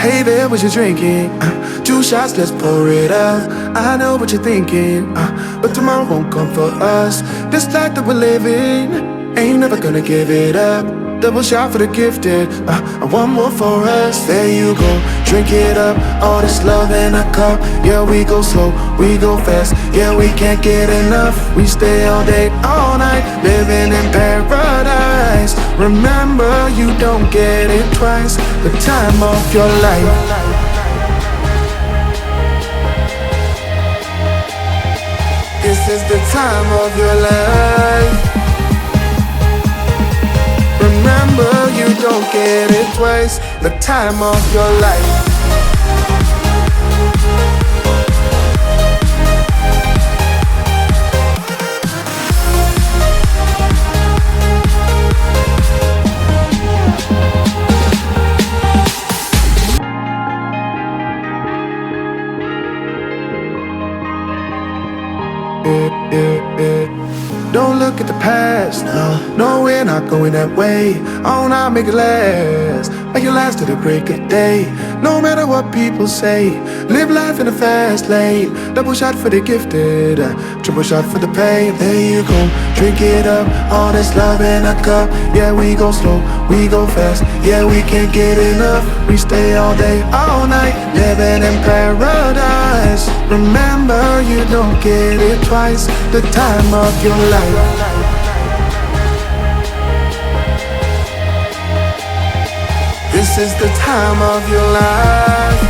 Hey there, what you drinking? 2 shots, let's pour it up. I know what you're thinking, but tomorrow won't come for us. This life that we're living, ain't never gonna give it up. Double shot for the gifted, and one more for us. There you go, drink it up. All this love in a cup. Yeah, we go slow, we go fast. Yeah, we can't get enough. We stay all day, all night, living in paradise. Remember, you don't get it twice. The time of your life. This is the time of your life. Remember, you don't get it twice. The time of your life. Don't look at the past, no, we're not going that way. Oh, now make it last, make it last to the break of day. No matter what people say, live life in a fast lane. Double shot for the gifted, triple shot for the pain. There you go, drink it up, all this love in a cup. Yeah, we go slow, we go fast. Yeah, we can't get enough. We stay all day, all night, living in paradise. Remember, you don't get it twice. The time of your life. This is the time of your life.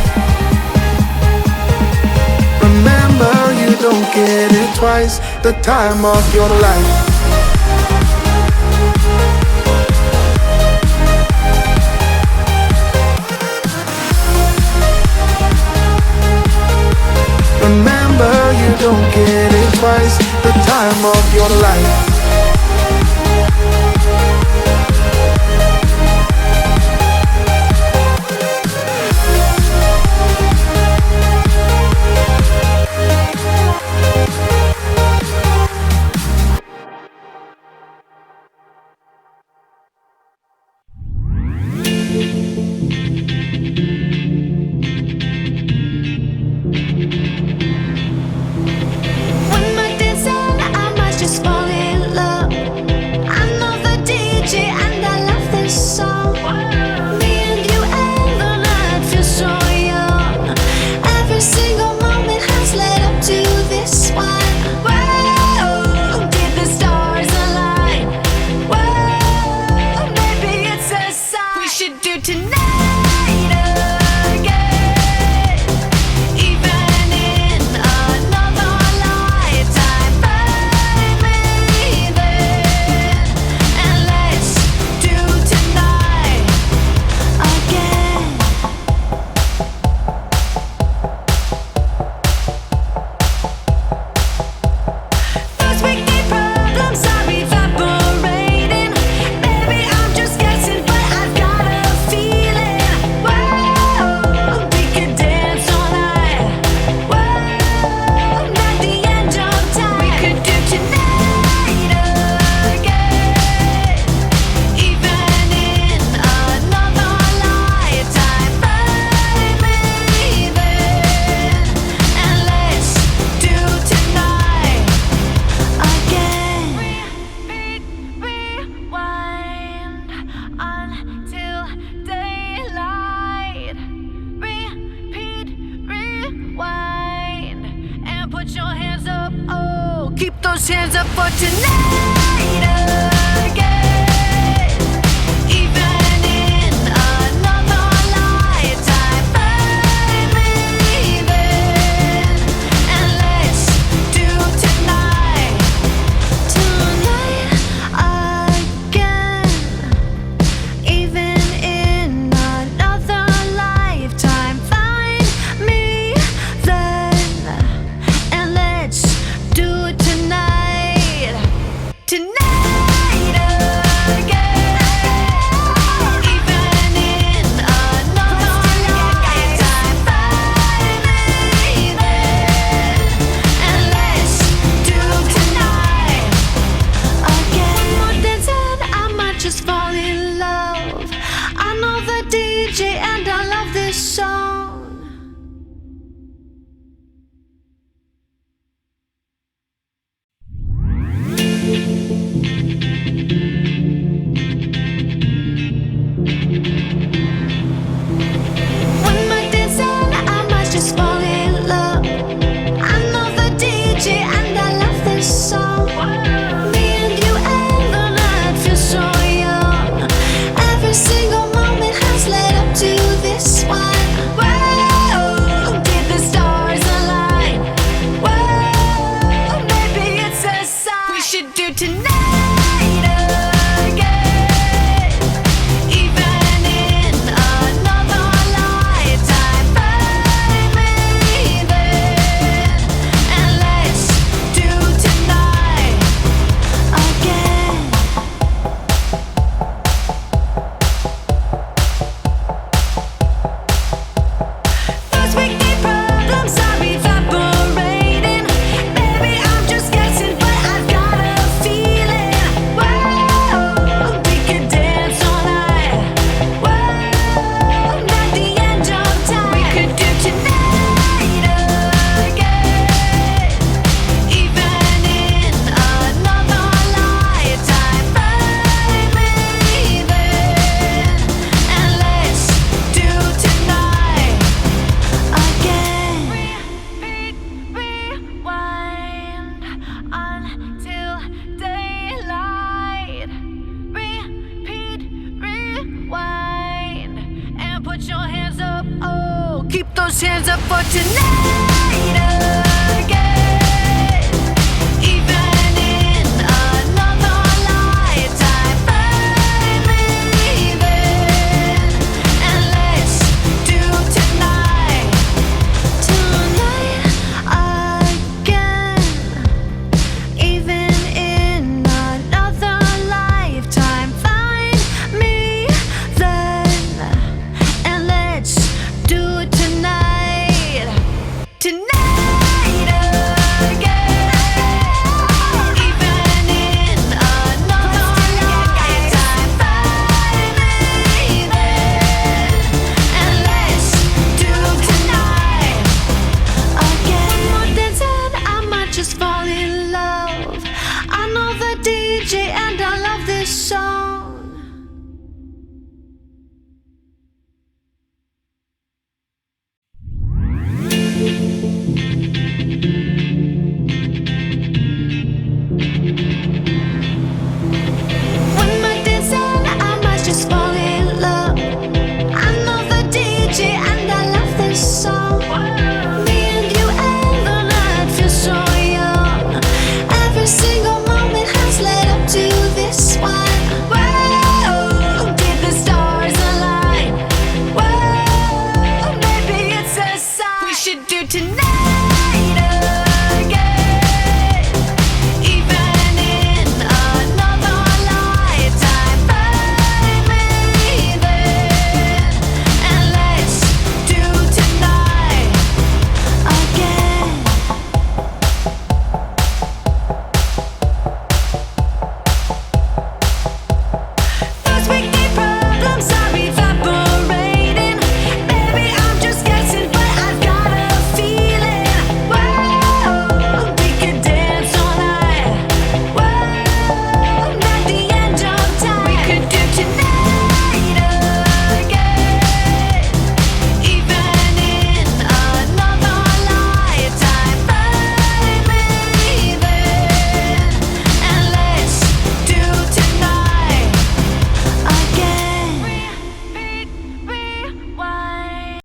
Remember, you don't get it twice. The time of your life. Remember, you don't get it twice. The time of your life. Hands up for tonight again. Even in another lifetime, find me there. And let's do tonight again. Even in another lifetime, find me then. And let's do it tonight. those hands up for tonight.